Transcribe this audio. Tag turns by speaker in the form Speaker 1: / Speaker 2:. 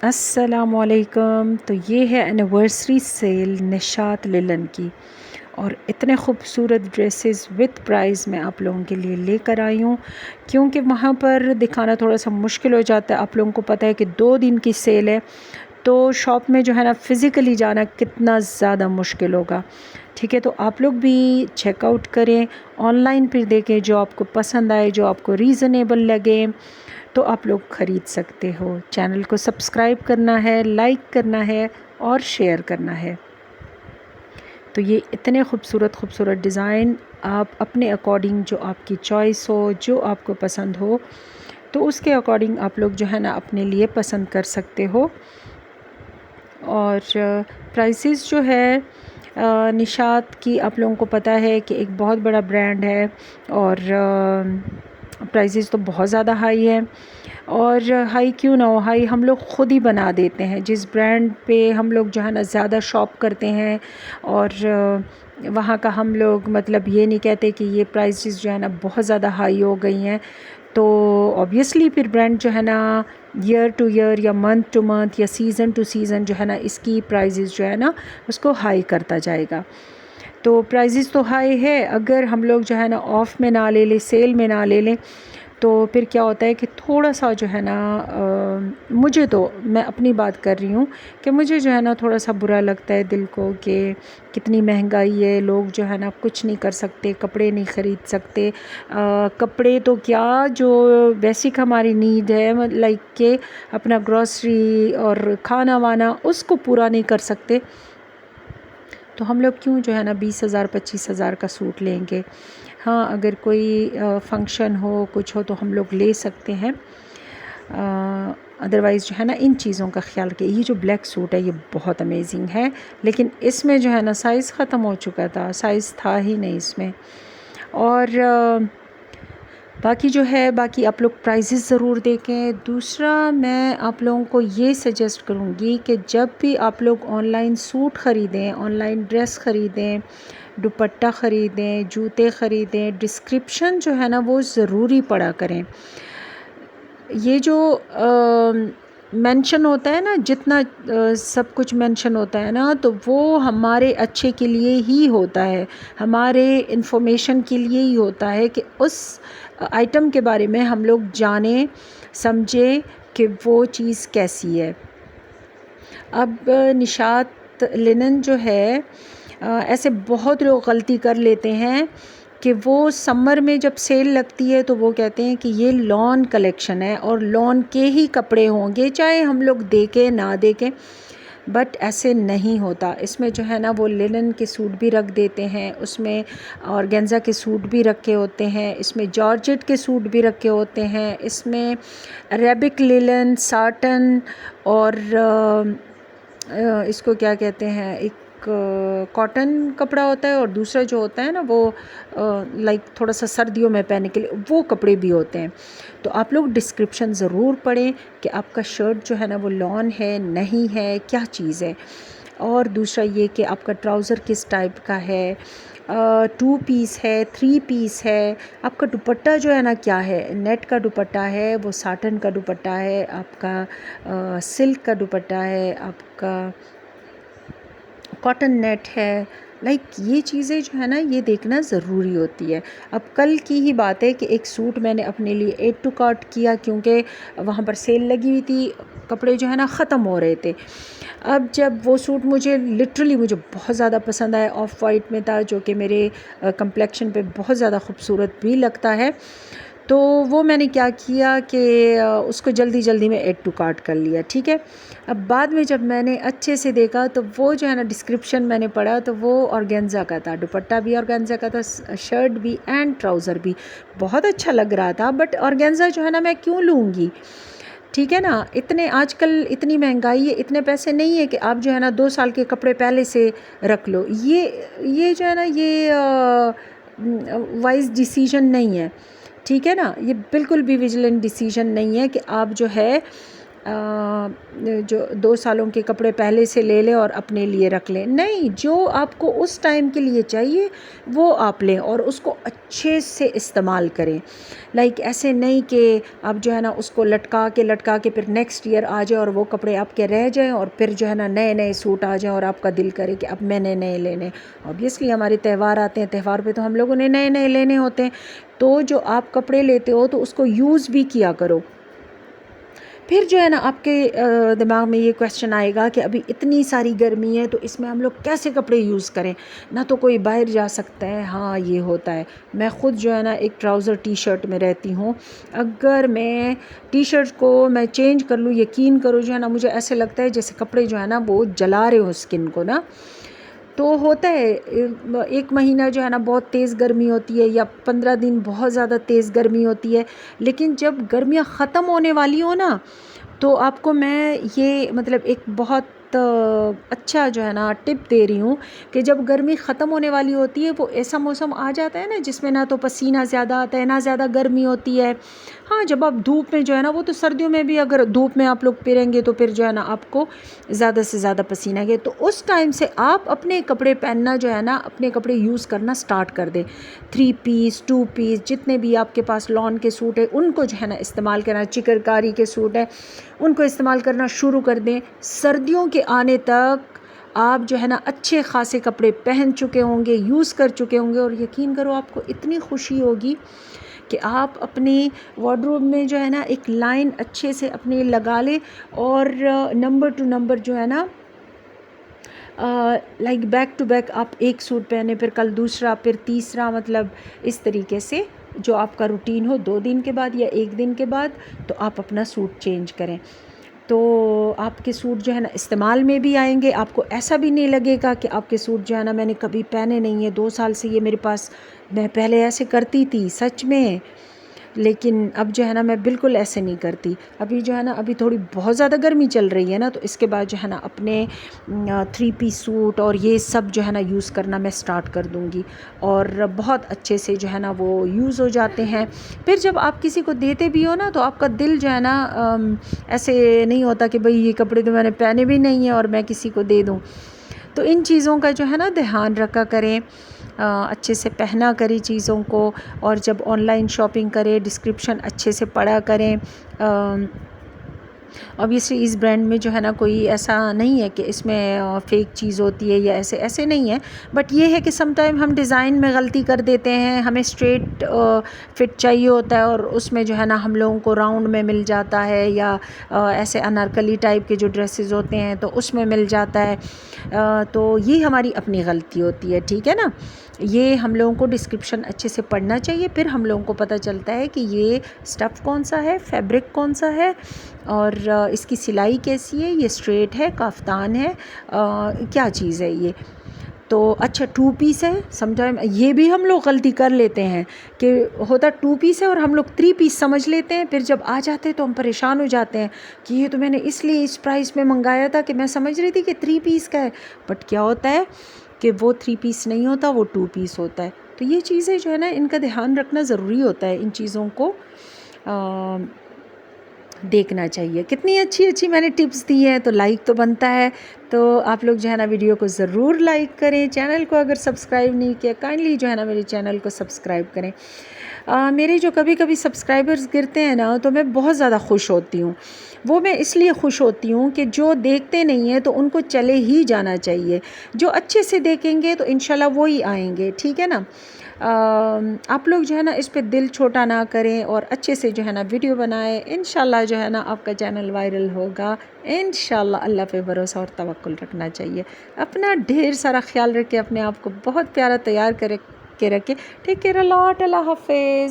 Speaker 1: अस्सलामुअलैकुम। तो ये है एनिवर्सरी सेल निशात लिलन की, और इतने खूबसूरत ड्रेसेस विद प्राइस मैं आप लोगों के लिए लेकर आई हूँ, क्योंकि वहाँ पर दिखाना थोड़ा सा मुश्किल हो जाता है। आप लोगों को पता है कि 2 दिन की सेल है, तो शॉप में जो है ना फ़िज़िकली जाना कितना ज़्यादा मुश्किल होगा। ठीक है, तो आप लोग भी चेकआउट करें, ऑनलाइन फिर देखें, जो आपको पसंद आए, जो आपको रीज़नेबल लगे तो आप लोग ख़रीद सकते हो। चैनल को सब्सक्राइब करना है, लाइक करना है और शेयर करना है। तो ये इतने खूबसूरत खूबसूरत डिज़ाइन आप अपने अकॉर्डिंग, जो आपकी चॉइस हो, जो आपको पसंद हो, तो उसके अकॉर्डिंग आप लोग जो है ना अपने लिए पसंद कर सकते हो। और प्राइसेस जो है निशात की, आप लोगों को पता है कि एक बहुत बड़ा ब्रांड है, और प्राइसेस तो बहुत ज़्यादा हाई है। और हाई क्यों ना हो, हाई हम लोग ख़ुद ही बना देते हैं। जिस ब्रांड पे हम लोग जो है ना ज़्यादा शॉप करते हैं, और वहाँ का हम लोग मतलब ये नहीं कहते कि ये प्राइसेस जो है ना बहुत ज़्यादा हाई हो गई हैं, तो ऑब्वियसली फिर ब्रांड जो है ना ईयर टू ईयर या मंथ टू मंथ या सीज़न टू सीज़न जो है ना इसकी प्राइसेस जो है ना उसको हाई करता जाएगा। तो प्राइसेस तो हाई है, अगर हम लोग जो है ना ऑफ़ में ना ले लें, सेल में ना ले लें, तो फिर क्या होता है कि थोड़ा सा जो है ना मुझे तो, मैं अपनी बात कर रही हूँ कि मुझे जो है ना थोड़ा सा बुरा लगता है दिल को कि कितनी महंगाई है, लोग जो है ना कुछ नहीं कर सकते, कपड़े नहीं ख़रीद सकते। कपड़े तो क्या, जो बेसिक हमारी नीड है लाइक के अपना ग्रॉसरी और खाना वाना, उसको पूरा नहीं कर सकते, तो हम लोग क्यों जो है ना 20,000 25,000 का सूट लेंगे। हाँ, अगर कोई फंक्शन हो, कुछ हो, तो हम लोग ले सकते हैं। अदरवाइज़ जो है ना इन चीज़ों का ख़्याल रखिए। ये जो ब्लैक सूट है ये बहुत अमेजिंग है, लेकिन इसमें जो है ना साइज़ ख़त्म हो चुका था, साइज़ था ही नहीं इसमें। और बाकी जो है, बाकी आप लोग प्राइसेस ज़रूर देखें। दूसरा, मैं आप लोगों को ये सजेस्ट करूँगी कि जब भी आप लोग ऑनलाइन सूट ख़रीदें, ऑनलाइन ड्रेस ख़रीदें, दुपट्टा ख़रीदें, जूते ख़रीदें, डिस्क्रिप्शन जो है ना वो ज़रूरी पढ़ा करें। ये जो मेंशन होता है ना, जितना सब कुछ मेंशन होता है ना, तो वो हमारे अच्छे के लिए ही होता है, हमारे इंफॉर्मेशन के लिए ही होता है कि उस आइटम के बारे में हम लोग जानें, समझें कि वो चीज़ कैसी है। अब निशात लिनन जो है, ऐसे बहुत लोग गलती कर लेते हैं कि वो समर में जब सेल लगती है तो वो कहते हैं कि ये लॉन कलेक्शन है और लॉन के ही कपड़े होंगे, चाहे हम लोग देखें ना देखें, बट ऐसे नहीं होता। इसमें जो है ना वो लिनन के सूट भी रख देते हैं, उसमें ऑर्गेन्जा के सूट भी रखे होते हैं, इसमें जॉर्जेट के सूट भी रखे होते हैं, इसमें अरेबिक लिनन, साटन और इसको क्या कहते हैं, एक कॉटन कपड़ा होता है, और दूसरा जो होता है ना वो लाइक थोड़ा सा सर्दियों में पहनने के लिए वो कपड़े भी होते हैं। तो आप लोग डिस्क्रिप्शन ज़रूर पढ़ें कि आपका शर्ट जो है ना वो लॉन है, नहीं है, क्या चीज़ है। और दूसरा ये कि आपका ट्राउज़र किस टाइप का है, 2 पीस है, 3 पीस है, आपका दुपट्टा जो है ना क्या है, नेट का दुपट्टा है, वो साटन का दुपट्टा है, आपका सिल्क का दुपट्टा है, आपका कॉटन नेट है। लाइक ये चीज़ें जो है ना ये देखना ज़रूरी होती है। अब कल की ही बात है कि एक सूट मैंने अपने लिए एड टू कार्ट किया, क्योंकि वहाँ पर सेल लगी हुई थी, कपड़े जो है ना ख़त्म हो रहे थे। अब जब वो सूट मुझे लिटरली मुझे बहुत ज़्यादा पसंद आया, ऑफ वाइट में था, जो कि मेरे कम्प्लेक्शन पे बहुत ज़्यादा खूबसूरत भी लगता है, तो वो मैंने क्या किया कि उसको जल्दी जल्दी में ऐड टू कार्ट कर लिया। ठीक है, अब बाद में जब मैंने अच्छे से देखा तो वो जो है ना डिस्क्रिप्शन मैंने पढ़ा, तो वो ऑर्गेन्जा का था, दुपट्टा भी ऑर्गेन्जा का था, शर्ट भी एंड ट्राउज़र भी बहुत अच्छा लग रहा था। बट ऑर्गेन्जा जो है ना मैं क्यों लूँगी, ठीक है ना, इतने आजकल इतनी महंगाई है, इतने पैसे नहीं है कि आप जो है ना 2 साल के कपड़े पहले से रख लो। ये जो है ना ये वाइज़ डिसीजन नहीं है, ठीक है ना, ये बिल्कुल भी विजिलेंट डिसीजन नहीं है कि आप जो है जो 2 सालों के कपड़े पहले से ले लें और अपने लिए रख लें। नहीं, जो आपको उस टाइम के लिए चाहिए वो आप लें और उसको अच्छे से इस्तेमाल करें। लाइक ऐसे नहीं कि आप जो है ना उसको लटका के फिर नेक्स्ट ईयर आ जाए और वो कपड़े आपके रह जाएं और फिर जो है ना नए नए सूट आ जाएं और आपका दिल करे कि अब मैंने नए लेने। ऑब्वियसली हमारे त्यौहार आते हैं, त्यौहार पे तो हम लोगों ने नए नए लेने होते हैं। तो जो आप कपड़े लेते हो तो उसको यूज़ भी किया करो। फिर जो है ना आपके दिमाग में ये क्वेश्चन आएगा कि अभी इतनी सारी गर्मी है तो इसमें हम लोग कैसे कपड़े यूज़ करें, ना तो कोई बाहर जा सकता है। हाँ, ये होता है। मैं ख़ुद जो है ना एक ट्राउज़र टी शर्ट में रहती हूँ। अगर मैं टी शर्ट को मैं चेंज कर लूँ, यकीन करो जो है ना मुझे ऐसे लगता है जैसे कपड़े जो है ना वो जला रहे हो स्किन को ना। तो होता है 1 महीना जो है ना बहुत तेज़ गर्मी होती है या 15 दिन बहुत ज़्यादा तेज़ गर्मी होती है। लेकिन जब गर्मियाँ ख़त्म होने वाली हो ना तो आपको मैं ये मतलब एक बहुत अच्छा जो है ना टिप दे रही हूँ कि जब गर्मी ख़त्म होने वाली होती है वो ऐसा मौसम आ जाता है ना जिसमें ना तो पसीना ज़्यादा आता है ना ज़्यादा गर्मी होती है। हाँ, जब आप धूप में जो है ना, वो तो सर्दियों में भी अगर धूप में आप लोग फिरेंगे तो फिर जो है ना आपको ज़्यादा से ज़्यादा पसीना आएगा। तो उस टाइम से आप अपने कपड़े पहनना जो है ना, अपने कपड़े यूज़ करना स्टार्ट कर दें। 3 पीस 2 पीस जितने भी आपके पास लॉन के सूट है उनको जो है ना इस्तेमाल करना, चिकनकारी के सूट है उनको इस्तेमाल करना शुरू कर दें। सर्दियों के आने तक आप जो है ना अच्छे ख़ासे कपड़े पहन चुके होंगे, यूज़ कर चुके होंगे और यकीन करो आपको इतनी खुशी होगी कि आप अपने वार्डरोब में जो है ना एक लाइन अच्छे से अपने लगा लें और नंबर टू नंबर जो है ना लाइक बैक टू बैक आप एक सूट पहने, फिर कल दूसरा, फिर तीसरा, मतलब इस तरीके से जो आपका रूटीन हो 2 दिन के बाद या 1 दिन के बाद तो आप अपना सूट चेंज करें। तो आपके सूट जो है ना इस्तेमाल में भी आएंगे। आपको ऐसा भी नहीं लगेगा कि आपके सूट जो है ना मैंने कभी पहने नहीं है, 2 साल से ये मेरे पास, मैं पहले ऐसे करती थी सच में, लेकिन अब जो है ना मैं बिल्कुल ऐसे नहीं करती। अभी जो है ना अभी थोड़ी बहुत ज़्यादा गर्मी चल रही है ना, तो इसके बाद जो है ना अपने 3 पीस सूट और ये सब जो है ना यूज़ करना मैं स्टार्ट कर दूँगी और बहुत अच्छे से जो है ना वो यूज़ हो जाते हैं। फिर जब आप किसी को देते भी हो ना तो आपका दिल जो है ना ऐसे नहीं होता कि भाई ये कपड़े तो मैंने पहने भी नहीं है और मैं किसी को दे दूँ। तो इन चीज़ों का जो है ना ध्यान रखा करें, अच्छे से पहना करें चीज़ों को। और जब ऑनलाइन शॉपिंग करें डिस्क्रिप्शन अच्छे से पढ़ा करें। ऑब्वियसली इस ब्रांड में जो है ना कोई ऐसा नहीं है कि इसमें फ़ेक चीज़ होती है या ऐसे ऐसे नहीं है, बट ये है कि सम टाइम हम डिज़ाइन में गलती कर देते हैं। हमें स्ट्रेट फिट चाहिए होता है और उसमें जो है ना हम लोगों को राउंड में मिल जाता है या ऐसे अनारकली टाइप के जो ड्रेसेस होते हैं तो उसमें मिल जाता है। तो ये हमारी अपनी गलती होती है, ठीक है ना। ये हम लोगों को डिस्क्रिप्शन अच्छे से पढ़ना चाहिए, फिर हम लोगों को पता चलता है कि ये स्टफ़ कौन सा है, फैब्रिक कौन सा है और इसकी सिलाई कैसी है, ये स्ट्रेट है, काफ्तान है, क्या चीज़ है ये। तो अच्छा 2 पीस है, समटाइम ये भी हम लोग गलती कर लेते हैं कि होता 2 पीस है और हम लोग 3 पीस समझ लेते हैं। फिर जब आ जाते हैं तो हम परेशान हो जाते हैं कि ये तो मैंने इसलिए इस प्राइस में मंगाया था कि मैं समझ रही थी कि 3 पीस का है, बट क्या होता है कि वो 3 पीस नहीं होता, वो 2 पीस होता है। तो ये चीज़ें जो है ना इनका ध्यान रखना ज़रूरी होता है, इन चीज़ों को देखना चाहिए। कितनी अच्छी अच्छी मैंने टिप्स दी हैं, तो लाइक तो बनता है। तो आप लोग जो है ना वीडियो को ज़रूर लाइक करें। चैनल को अगर सब्सक्राइब नहीं किया काइंडली जो है ना मेरे चैनल को सब्सक्राइब करें। मेरे जो कभी कभी सब्सक्राइबर्स गिरते हैं ना तो मैं बहुत ज़्यादा खुश होती हूँ। वो मैं इसलिए खुश होती हूँ कि जो देखते नहीं हैं तो उनको चले ही जाना चाहिए। जो अच्छे से देखेंगे तो इंशाल्लाह वो ही आएंगे, ठीक है ना। आप लोग जो है ना इस पे दिल छोटा ना करें और अच्छे से जो है ना वीडियो बनाएं। इंशाल्लाह जो है ना आपका चैनल वायरल होगा इंशाल्लाह। अल्लाह पे भरोसा और तवक्कुल रखना चाहिए। अपना ढेर सारा ख्याल रखें, अपने आप को बहुत प्यारा तैयार कर के रखें। टेक केयर, अल्लाह हाफ़िज़।